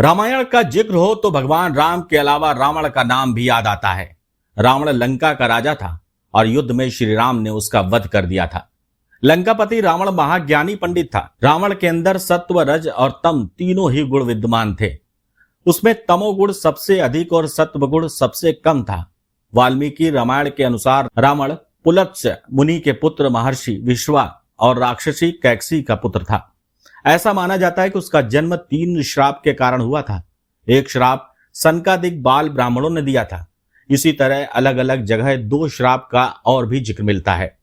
रामायण का जिक्र हो तो भगवान राम के अलावा रावण का नाम भी याद आता है। रावण लंका का राजा था और युद्ध में श्री राम ने उसका वध कर दिया था। लंकापति रावण महाज्ञानी पंडित था। रावण के अंदर सत्व, रज और तम तीनों ही गुण विद्यमान थे। उसमें तमोगुण सबसे अधिक और सत्व गुण सबसे कम था। वाल्मीकि रामायण के अनुसार रावण पुलत्स्य मुनि के पुत्र महर्षि विश्वा और राक्षसी कैकसी का पुत्र था। ऐसा माना जाता है कि उसका जन्म 3 श्राप के कारण हुआ था। एक श्राप सनकादिक बाल ब्राह्मणों ने दिया था। इसी तरह अलग अलग जगह 2 श्राप का और भी जिक्र मिलता है।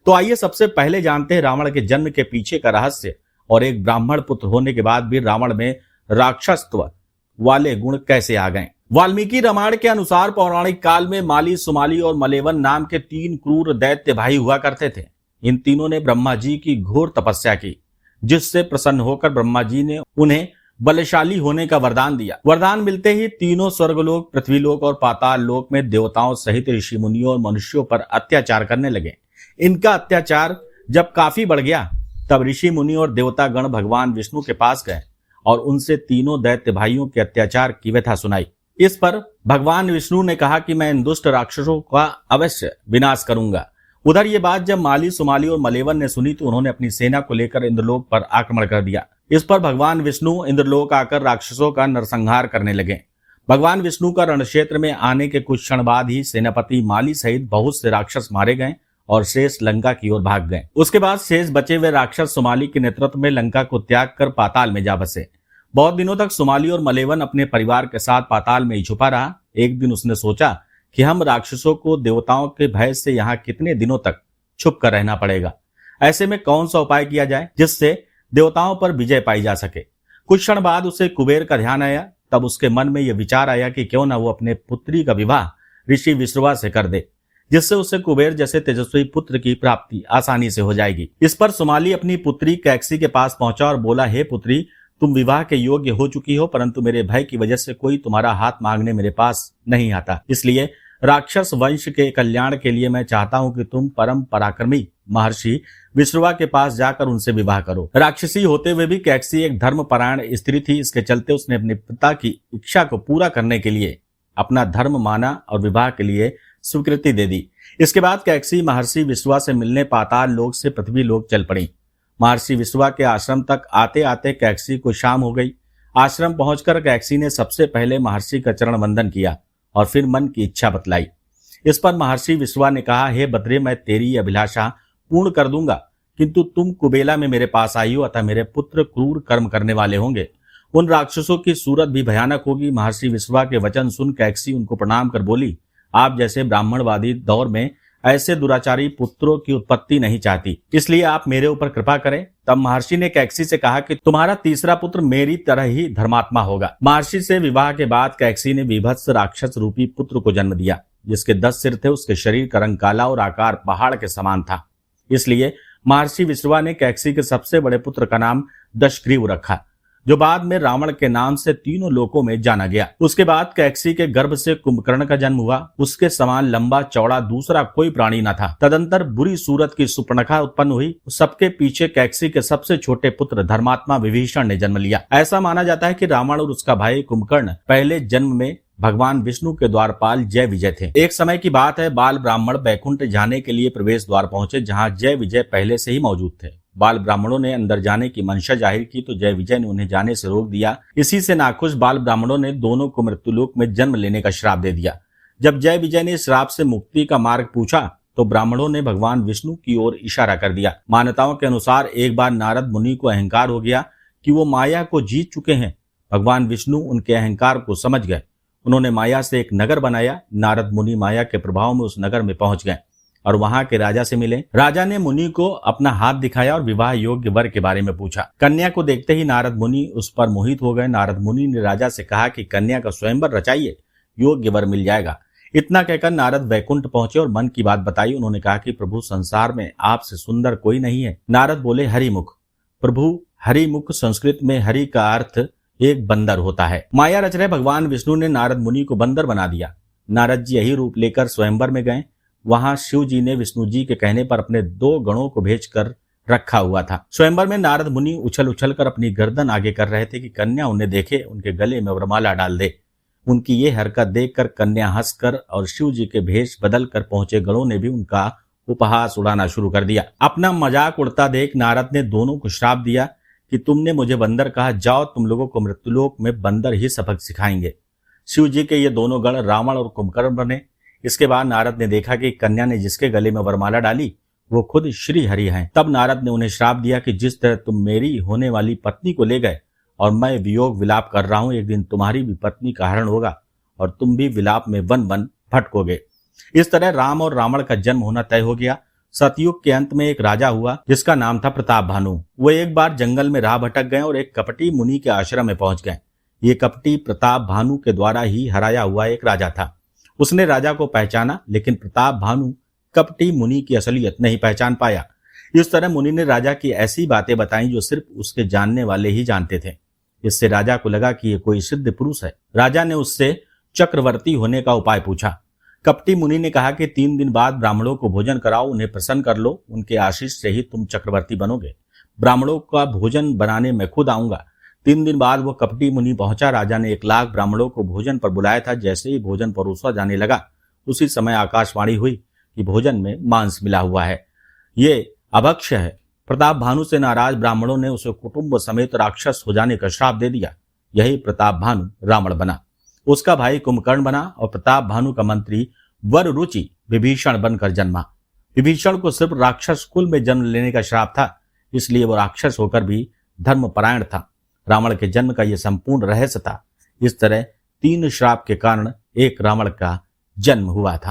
तो आइए सबसे पहले जानते हैं रावण के जन्म के पीछे का रहस्य और एक ब्राह्मण पुत्र होने के बाद भी रावण में राक्षसत्व वाले गुण कैसे आ गए। वाल्मीकि रामायण के अनुसार पौराणिक काल में माली, सुमाली और मलेवन नाम के 3 क्रूर दैत्य भाई हुआ करते थे। इन तीनों ने ब्रह्मा जी की घोर तपस्या की, जिससे प्रसन्न होकर ब्रह्मा जी ने उन्हें बलशाली होने का वरदान दिया। वरदान मिलते ही तीनों स्वर्गलोक, पृथ्वीलोक और पाताल लोक में देवताओं सहित ऋषि मुनियों और मनुष्यों पर अत्याचार करने लगे। इनका अत्याचार जब काफी बढ़ गया तब ऋषि मुनि और देवता गण भगवान विष्णु के पास गए और उनसे तीनों दैत्य भाइयों के अत्याचार की व्यथा सुनाई। इस पर भगवान विष्णु ने कहा कि मैं इन दुष्ट राक्षसों का अवश्य विनाश करूंगा। उधर ये बात जब माली, सुमाली और मलेवन ने सुनी तो उन्होंने अपनी सेना को लेकर इंद्रलोक पर आक्रमण कर दिया। इस पर भगवान विष्णु इंद्रलोक आकर राक्षसों का नरसंहार करने लगे। भगवान विष्णु का रण क्षेत्र में आने के कुछ क्षण बाद ही सेनापति माली सहित बहुत से राक्षस मारे गए और शेष लंका की ओर भाग गए। उसके बाद शेष बचे हुए राक्षस सुमाली के नेतृत्व में लंका को त्याग कर पाताल में जा बसे। बहुत दिनों तक सुमाली और मलेवन अपने परिवार के साथ पाताल में ही छुपा रहा। एक दिन उसने सोचा कि हम राक्षसों को देवताओं के भय से यहाँ कितने दिनों तक छुप कर रहना पड़ेगा। ऐसे में कौन सा उपाय किया जाए जिससे देवताओं पर विजय पाई जा सके। कुछ क्षण बाद उसे कुबेर का ध्यान आया। तब उसके मन में यह विचार आया कि क्यों ना वो अपने पुत्री का विवाह ऋषि विश्रवा से कर दे, जिससे उसे कुबेर जैसे तेजस्वी पुत्र की प्राप्ति आसानी से हो जाएगी। इस पर सुमाली अपनी पुत्री कैकसी के पास पहुंचा और बोला, हे पुत्री, तुम विवाह के योग्य हो चुकी हो, परंतु मेरे भय की वजह से कोई तुम्हारा हाथ मांगने मेरे पास नहीं आता। इसलिए राक्षस वंश के कल्याण के लिए मैं चाहता हूं कि तुम परम पराक्रमी महर्षि विश्रवा के पास जाकर उनसे विवाह करो। राक्षसी होते हुए भी कैकसी एक धर्मपरायण स्त्री थी। इसके चलते उसने अपने पिता की इच्छा को पूरा करने के लिए अपना धर्म माना और विवाह के लिए स्वीकृति दे दी। इसके बाद कैकसी महर्षि विश्रवा से मिलने पाताल लोक से पृथ्वी लोक चल पड़ी। महर्षि विश्रवा के आश्रम तक आते आते कैकसी को शाम हो गई। आश्रम पहुंचकर कैकसी ने सबसे पहले महर्षि का चरण वंदन किया और फिर मन की इच्छा बतलाई। इस पर महर्षि विश्रवा ने कहा, हे बद्रे, मैं तेरी अभिलाषा पूर्ण कर दूंगा, किंतु तुम कुबेला में मेरे पास आई हो, अतः मेरे पुत्र क्रूर कर्म करने वाले होंगे। उन राक्षसों की सूरत भी भयानक होगी। महर्षि विश्रवा के वचन सुन कैकसी उनको प्रणाम कर बोली, आप जैसे ब्राह्मणवादी दौर में ऐसे दुराचारी पुत्रों की उत्पत्ति नहीं चाहती, इसलिए आप मेरे ऊपर कृपा करें। तब महर्षि ने कैकसी से कहा कि तुम्हारा तीसरा पुत्र मेरी तरह ही धर्मात्मा होगा। महर्षि से विवाह के बाद कैकसी ने विभत्स राक्षस रूपी पुत्र को जन्म दिया, जिसके 10 सिर थे। उसके शरीर का रंग काला और आकार पहाड़ के समान था। इसलिए महर्षि विश्रवा ने कैकसी के सबसे बड़े पुत्र का नाम दशग्रीव रखा, जो बाद में रावण के नाम से तीनों लोकों में जाना गया। उसके बाद कैकसी के गर्भ से कुंभकर्ण का जन्म हुआ। उसके समान लंबा चौड़ा दूसरा कोई प्राणी न था। तदंतर बुरी सूरत की सुपर्णखा उत्पन्न हुई। सबके पीछे कैकसी के सबसे छोटे पुत्र धर्मात्मा विभीषण ने जन्म लिया। ऐसा माना जाता है कि रावण और उसका भाई कुंभकर्ण पहले जन्म में भगवान विष्णु के द्वारपाल जय विजय थे। एक समय की बात है, बाल ब्राह्मण बैकुंठ जाने के लिए प्रवेश द्वार पहुंचे, जहां जय विजय पहले से ही मौजूद थे। बाल ब्राह्मणों ने अंदर जाने की मंशा जाहिर की तो जय विजय ने उन्हें जाने से रोक दिया। इसी से नाखुश बाल ब्राह्मणों ने दोनों को मृत्युलोक में जन्म लेने का श्राप दे दिया। जब जय विजय ने श्राप से मुक्ति का मार्ग पूछा तो ब्राह्मणों ने भगवान विष्णु की ओर इशारा कर दिया। मान्यताओं के अनुसार एक बार नारद मुनि को अहंकार हो गया कि वो माया को जीत चुके हैं। भगवान विष्णु उनके अहंकार को समझ गए। उन्होंने माया से एक नगर बनाया। नारद मुनि माया के प्रभाव में उस नगर में पहुंच गए और वहां के राजा से मिले। राजा ने मुनि को अपना हाथ दिखाया और विवाह योग्य वर के बारे में पूछा। कन्या को देखते ही नारद मुनि उस पर मोहित हो गए। नारद मुनि ने राजा से कहा कि कन्या का स्वयंवर रचाइए, योग्य वर मिल जाएगा। इतना कहकर नारद वैकुंठ पहुंचे और मन की बात बताई। उन्होंने कहा कि प्रभु, संसार में आपसे सुंदर कोई नहीं है। नारद बोले, हरिमुख। प्रभु, हरिमुख संस्कृत में हरि का अर्थ एक बंदर होता है। माया रच रहे भगवान विष्णु ने नारद मुनि को बंदर बना दिया। नारद जी यही रूप लेकर स्वयंवर में गए। वहां शिव जी ने विष्णु जी के कहने पर अपने 2 गणों को भेजकर रखा हुआ था। स्वयंवर में नारद मुनि उछल उछल कर अपनी गर्दन आगे कर रहे थे कि कन्या उन्हें देखे उनके गले में वरमाला डाल दे। उनकी ये हरकत देखकर कन्या हंसकर और शिव जी के भेष बदल कर पहुंचे गणों ने भी उनका उपहास उड़ाना शुरू कर दिया। अपना मजाक उड़ता देख नारद ने दोनों को श्राप दिया कि तुमने मुझे बंदर कहा, जाओ तुम लोगों को मृत्युलोक में बंदर ही सबक सिखाएंगे। शिव जी के ये दोनों गण रावण और कुंभकर्ण बने। इसके बाद नारद ने देखा कि कन्या ने जिसके गले में वरमाला डाली वो खुद श्री हरि हैं। तब नारद ने उन्हें श्राप दिया कि जिस तरह तुम मेरी होने वाली पत्नी को ले गए और मैं वियोग विलाप कर रहा हूं, एक दिन तुम्हारी भी पत्नी का हरण होगा और तुम भी विलाप में वन वन भटकोगे। इस तरह राम और रावण का जन्म होना तय हो गया। सतयुग के अंत में एक राजा हुआ जिसका नाम था प्रताप भानु। वो एक बार जंगल में राह भटक गए और एक कपटी मुनि के आश्रम में पहुंच गए। ये कपटी प्रताप भानु के द्वारा ही हराया हुआ एक राजा था। उसने राजा को पहचाना, लेकिन प्रताप भानु कपटी मुनि की असलियत नहीं पहचान पाया। इस तरह मुनि ने राजा की ऐसी बातें बताई जो सिर्फ उसके जानने वाले ही जानते थे। इससे राजा को लगा कि ये कोई सिद्ध पुरुष है। राजा ने उससे चक्रवर्ती होने का उपाय पूछा। कपटी मुनि ने कहा कि 3 दिन बाद ब्राह्मणों को भोजन कराओ, उन्हें प्रसन्न कर लो, उनके आशीष से ही तुम चक्रवर्ती बनोगे। ब्राह्मणों का भोजन बनाने मैं खुद आऊंगा। 3 दिन बाद वो कपटी मुनि पहुंचा। राजा ने 1 लाख ब्राह्मणों को भोजन पर बुलाया था। जैसे ही भोजन परोसा जाने लगा उसी समय आकाशवाणी हुई कि भोजन में मांस मिला हुआ है, ये अभक्ष्य है। प्रताप भानु से नाराज ब्राह्मणों ने उसे कुटुंब समेत राक्षस हो जाने का श्राप दे दिया। यही प्रताप भानु रावण बना। उसका भाई कुंभकर्ण बना और प्रताप भानु का मंत्री वर रुचि विभीषण बनकर जन्मा। विभीषण को सिर्फ राक्षस कुल में जन्म लेने का श्राप था, इसलिए वो राक्षस होकर भी धर्मपरायण था। रावण के जन्म का यह संपूर्ण रहस्य था। इस तरह 3 श्राप के कारण एक रावण का जन्म हुआ था।